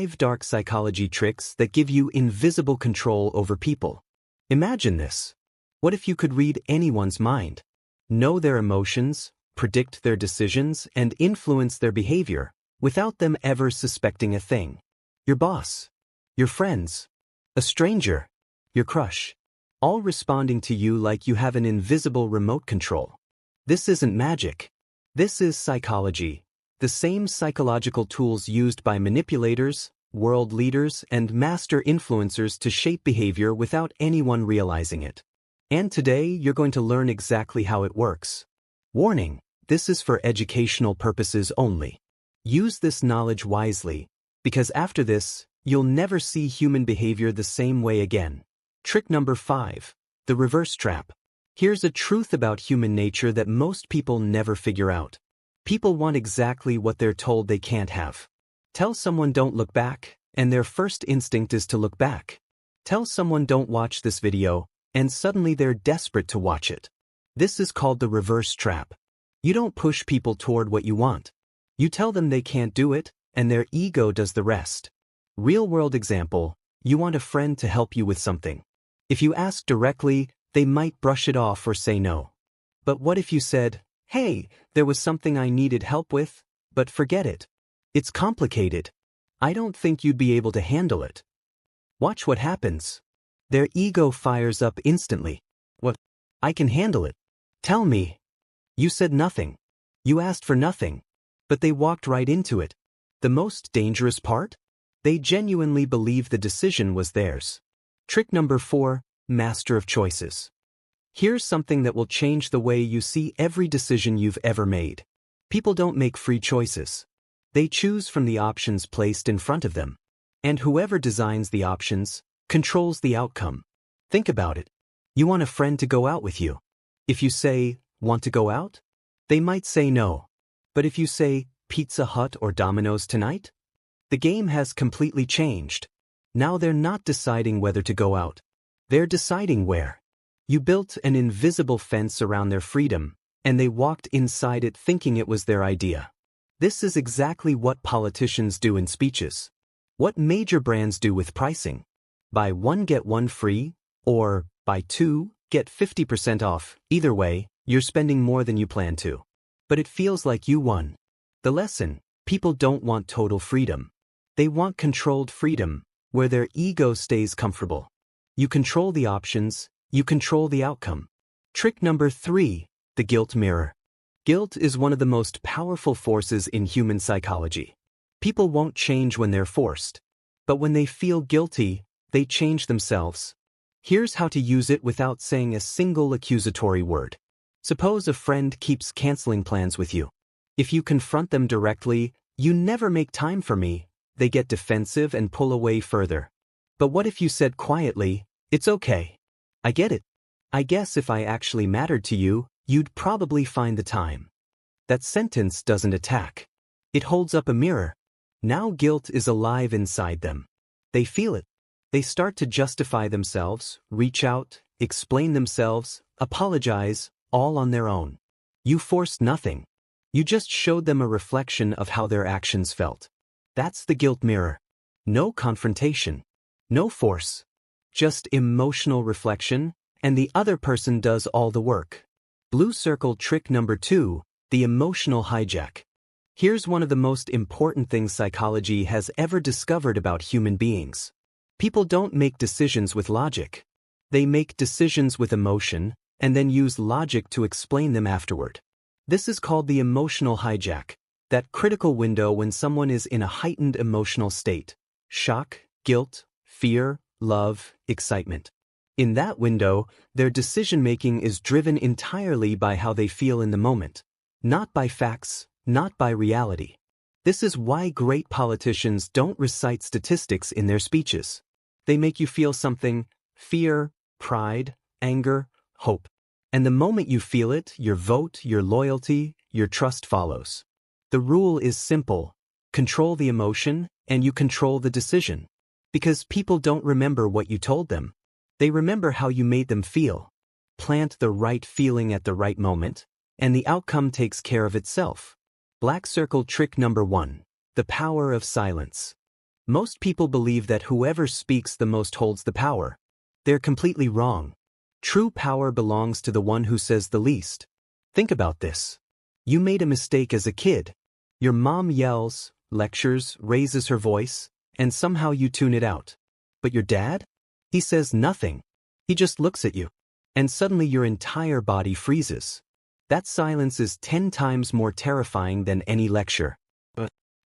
5 dark psychology tricks that give you invisible control over people. Imagine this. What if you could read anyone's mind, know their emotions, predict their decisions, and influence their behavior without them ever suspecting a thing? Your boss, your friends, a stranger, your crush, all responding to you like you have an invisible remote control. This isn't magic. This is psychology, the same psychological tools used by manipulators, world leaders, and master influencers to shape behavior without anyone realizing it. And today, you're going to learn exactly how it works. Warning: this is for educational purposes only. Use this knowledge wisely, because after this, you'll never see human behavior the same way again. Trick number 5. The reverse trap. Here's a truth about human nature that most people never figure out. People want exactly what they're told they can't have. Tell someone don't look back, and their first instinct is to look back. Tell someone don't watch this video, and suddenly they're desperate to watch it. This is called the reverse trap. You don't push people toward what you want. You tell them they can't do it, and their ego does the rest. Real-world example: you want a friend to help you with something. If you ask directly, they might brush it off or say no. But what if you said, "Hey, there was something I needed help with, but forget it. It's complicated. I don't think you'd be able to handle it." Watch what happens. Their ego fires up instantly. "What? I can handle it. Tell me." You said nothing. You asked for nothing. But they walked right into it. The most dangerous part? They genuinely believe the decision was theirs. Trick number 4. Master of choices. Here's something that will change the way you see every decision you've ever made. People don't make free choices. They choose from the options placed in front of them. And whoever designs the options controls the outcome. Think about it. You want a friend to go out with you. If you say, "Want to go out?" they might say no. But if you say, "Pizza Hut or Domino's tonight?" the game has completely changed. Now they're not deciding whether to go out. They're deciding where. You built an invisible fence around their freedom, and they walked inside it thinking it was their idea. This is exactly what politicians do in speeches. What major brands do with pricing. Buy one get one free, or buy two, get 50% off. Either way, you're spending more than you plan to. But it feels like you won. The lesson: people don't want total freedom. They want controlled freedom, where their ego stays comfortable. You control the options, you control the outcome. Trick number 3. The guilt mirror. Guilt is one of the most powerful forces in human psychology. People won't change when they're forced. But when they feel guilty, they change themselves. Here's how to use it without saying a single accusatory word. Suppose a friend keeps canceling plans with you. If you confront them directly, "You never make time for me," they get defensive and pull away further. But what if you said quietly, "It's okay. I get it. I guess if I actually mattered to you, you'd probably find the time." That sentence doesn't attack. It holds up a mirror. Now guilt is alive inside them. They feel it. They start to justify themselves, reach out, explain themselves, apologize, all on their own. You forced nothing. You just showed them a reflection of how their actions felt. That's the guilt mirror. No confrontation. No force. Just emotional reflection, and the other person does all the work. Blue circle trick number 2, the emotional hijack. Here's one of the most important things psychology has ever discovered about human beings. People don't make decisions with logic. They make decisions with emotion, and then use logic to explain them afterward. This is called the emotional hijack, that critical window when someone is in a heightened emotional state. Shock, guilt, fear, love, excitement. In that window, their decision-making is driven entirely by how they feel in the moment, not by facts, not by reality. This is why great politicians don't recite statistics in their speeches. They make you feel something: fear, pride, anger, hope. And the moment you feel it, your vote, your loyalty, your trust follows. The rule is simple: control the emotion, and you control the decision. Because people don't remember what you told them. They remember how you made them feel. Plant the right feeling at the right moment, and the outcome takes care of itself. Black circle trick number 1. The power of silence. Most people believe that whoever speaks the most holds the power. They're completely wrong. True power belongs to the one who says the least. Think about this. You made a mistake as a kid. Your mom yells, lectures, raises her voice, and somehow you tune it out. But your dad? He says nothing. He just looks at you. And suddenly your entire body freezes. That silence is 10 times more terrifying than any lecture.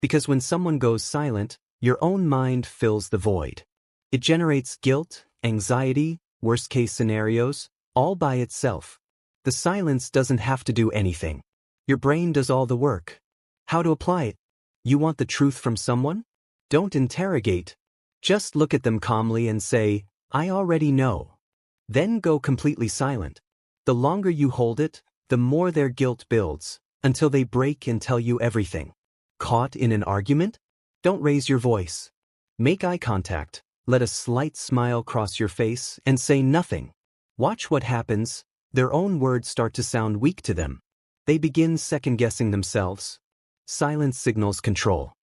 Because when someone goes silent, your own mind fills the void. It generates guilt, anxiety, worst-case scenarios, all by itself. The silence doesn't have to do anything. Your brain does all the work. How to apply it? You want the truth from someone? Don't interrogate. Just look at them calmly and say, "I already know." Then go completely silent. The longer you hold it, the more their guilt builds, until they break and tell you everything. Caught in an argument? Don't raise your voice. Make eye contact. Let a slight smile cross your face and say nothing. Watch what happens. Their own words start to sound weak to them. They begin second-guessing themselves. Silence signals control.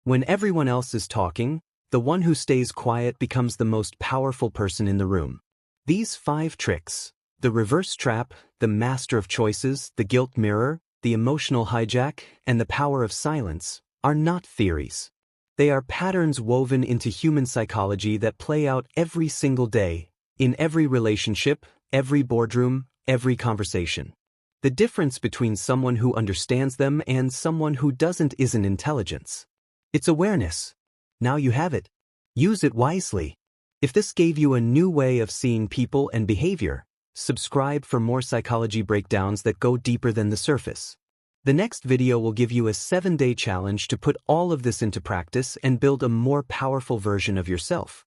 When everyone else is talking, the one who stays quiet becomes the most powerful person in the room. These 5 tricks, the reverse trap, the master of choices, the guilt mirror, the emotional hijack, and the power of silence, are not theories. They are patterns woven into human psychology that play out every single day, in every relationship, every boardroom, every conversation. The difference between someone who understands them and someone who doesn't isn't intelligence. It's awareness. Now you have it. Use it wisely. If this gave you a new way of seeing people and behavior, subscribe for more psychology breakdowns that go deeper than the surface. The next video will give you a 7-day challenge to put all of this into practice and build a more powerful version of yourself.